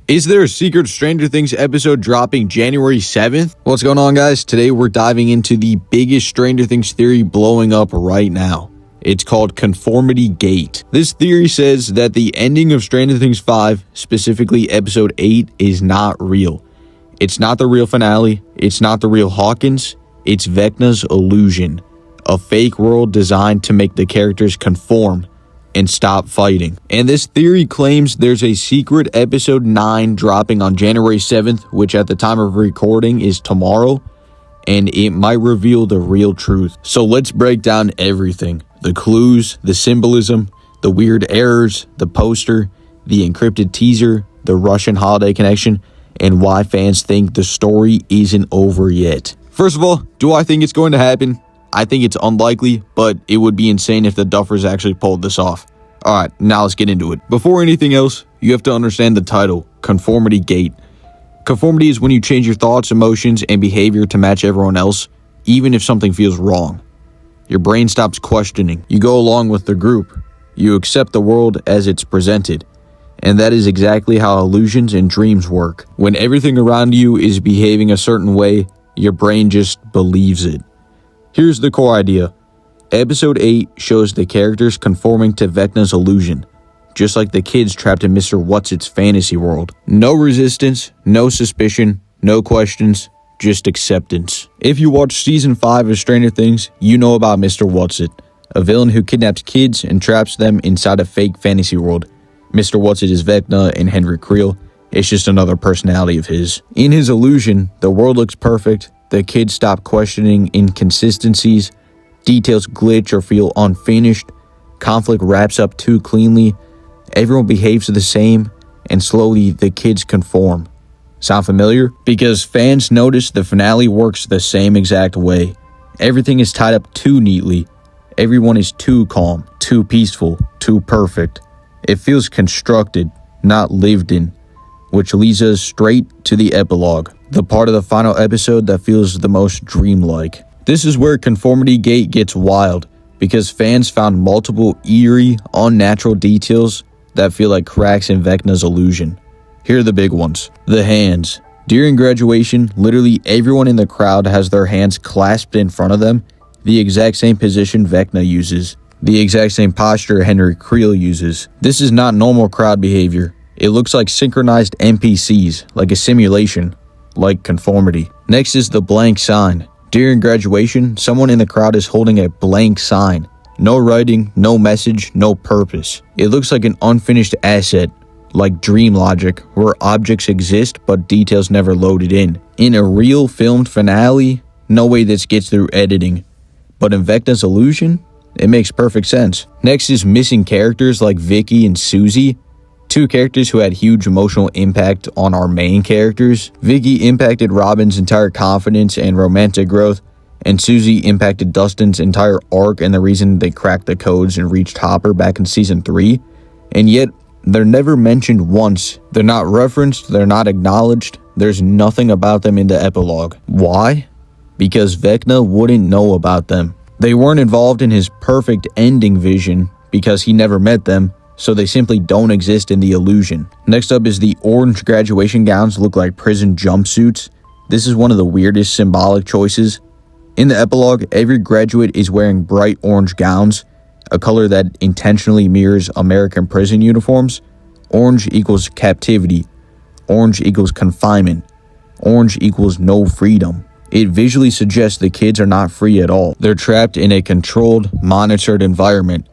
Is there a secret Stranger Things episode dropping January 7th? What's going on, guys? Today we're diving into the biggest Stranger Things theory blowing up right now. It's called Conformity Gate. This theory says that the ending of Stranger Things 5, specifically episode 8, is not real. It's not the real finale. It's not the real Hawkins. It's Vecna's illusion, a fake world designed to make the characters conform and stop fighting. And this theory claims there's a secret episode 9 dropping on January 7th, which at the time of recording is tomorrow, and it might reveal the real truth. So let's break down everything. The clues, the symbolism, the weird errors, the poster, the encrypted teaser, the Russian holiday connection, and why fans think the story isn't over yet. First of all, do I think it's going to happen? I think it's unlikely, but it would be insane if the Duffers actually pulled this off. Alright, now let's get into it. Before anything else, you have to understand the title, Conformity Gate. Conformity is when you change your thoughts, emotions, and behavior to match everyone else, even if something feels wrong. Your brain stops questioning. You go along with the group. You accept the world as it's presented. And that is exactly how illusions and dreams work. When everything around you is behaving a certain way, your brain just believes it. Here's the core idea. Episode 8 shows the characters conforming to Vecna's illusion, just like the kids trapped in Mr. Whatsit's fantasy world. No resistance, no suspicion, no questions, just acceptance. If you watch season 5 of Stranger Things, you know about Mr. Whatsit, a villain who kidnaps kids and traps them inside a fake fantasy world. Mr. Whatsit is Vecna and Henry Creel. It's just another personality of his. In his illusion, the world looks perfect. The kids stop questioning inconsistencies, details glitch or feel unfinished, conflict wraps up too cleanly, everyone behaves the same, and slowly the kids conform. Sound familiar? Because fans notice the finale works the same exact way. Everything is tied up too neatly. Everyone is too calm, too peaceful, too perfect. It feels constructed, not lived in, which leads us straight to the epilogue, the part of the final episode that feels the most dreamlike. This is where Conformity Gate gets wild, because fans found multiple eerie, unnatural details that feel like cracks in Vecna's illusion. Here are the big ones. The hands. During graduation, literally everyone in the crowd has their hands clasped in front of them, the exact same position Vecna uses, the exact same posture Henry Creel uses. This is not normal crowd behavior. It looks like synchronized NPCs, like a simulation, like conformity. Next is the blank sign. During graduation, someone in the crowd is holding a blank sign. No writing, no message, no purpose. It looks like an unfinished asset, like dream logic, where objects exist but details never loaded in. In a real filmed finale, no way this gets through editing. But in Vecna's illusion, it makes perfect sense. Next is missing characters like Vicky and Susie. Two characters who had huge emotional impact on our main characters. Vicky impacted Robin's entire confidence and romantic growth, and Susie impacted Dustin's entire arc and the reason they cracked the codes and reached Hopper back in season 3. And yet, they're never mentioned once. They're not referenced, they're not acknowledged, there's nothing about them in the epilogue. Why? Because Vecna wouldn't know about them. They weren't involved in his perfect ending vision because he never met them, so they simply don't exist in the illusion. Next up is the orange graduation gowns look like prison jumpsuits. This is one of the weirdest symbolic choices. In the epilogue, every graduate is wearing bright orange gowns, a color that intentionally mirrors American prison uniforms. Orange equals captivity. Orange equals confinement. Orange equals no freedom. It visually suggests the kids are not free at all. They're trapped in a controlled, monitored environment,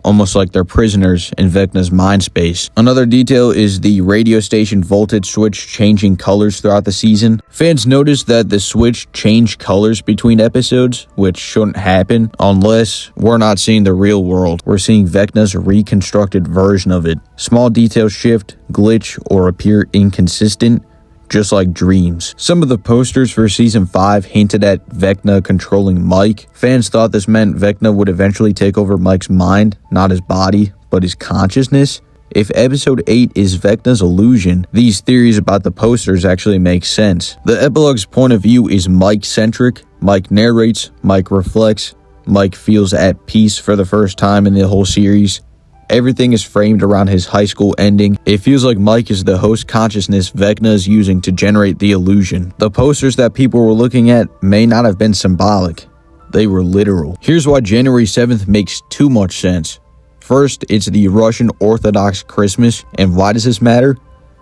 almost like they're prisoners in Vecna's mind space. Another detail is the radio station voltage switch changing colors throughout the season. Fans noticed that the switch changed colors between episodes, which shouldn't happen unless we're not seeing the real world. We're seeing Vecna's reconstructed version of it. Small details shift, glitch, or appear inconsistent, just like dreams. Some of the posters for season 5 hinted at Vecna controlling Mike. Fans thought this meant Vecna would eventually take over Mike's mind, not his body, but his consciousness. If episode 8 is Vecna's illusion, these theories about the posters actually make sense. The epilogue's point of view is Mike-centric. Mike narrates, Mike reflects, Mike feels at peace for the first time in the whole series. Everything is framed around his high school ending. It feels like Mike is the host consciousness Vecna is using to generate the illusion. The posters that people were looking at may not have been symbolic. They were literal. Here's why January 7th makes too much sense. First, it's the Russian Orthodox Christmas. And why does this matter?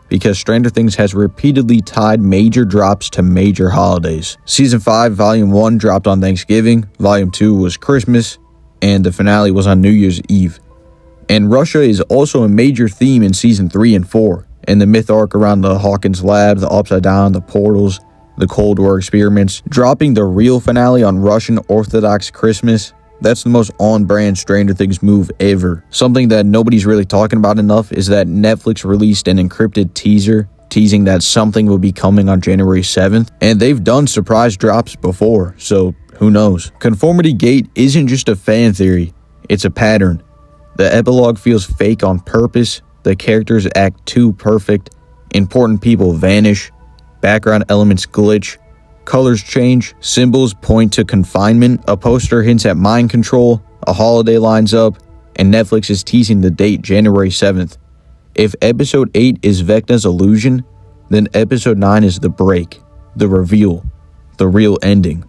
Because Stranger Things has repeatedly tied major drops to major holidays. Season 5, Volume 1 dropped on Thanksgiving, Volume 2 was Christmas, and the finale was on New Year's Eve. And Russia is also a major theme in Season 3 and 4, and the myth arc around the Hawkins lab, the Upside Down, the portals, the Cold War experiments. Dropping the real finale on Russian Orthodox Christmas, that's the most on-brand Stranger Things move ever. Something that nobody's really talking about enough is that Netflix released an encrypted teaser teasing that something will be coming on January 7th, and they've done surprise drops before, so who knows. Conformity Gate isn't just a fan theory, it's a pattern. The epilogue feels fake on purpose, the characters act too perfect, important people vanish, background elements glitch, colors change, symbols point to confinement, a poster hints at mind control, a holiday lines up, and Netflix is teasing the date January 7th. If episode 8 is Vecna's illusion, then episode 9 is the break, the reveal, the real ending,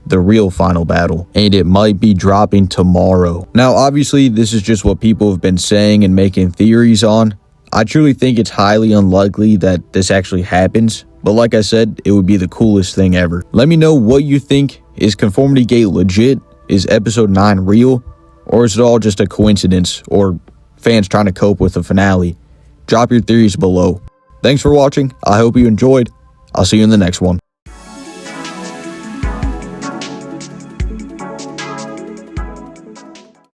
the real final battle, and it might be dropping tomorrow. Now, obviously, this is just what people have been saying and making theories on. I truly think it's highly unlikely that this actually happens, but like I said, it would be the coolest thing ever. Let me know what you think. Is Conformity Gate legit? Is episode 9 real? Or is it all just a coincidence, or fans trying to cope with the finale? Drop your theories below. Thanks for watching. I hope you enjoyed. I'll see you in the next one.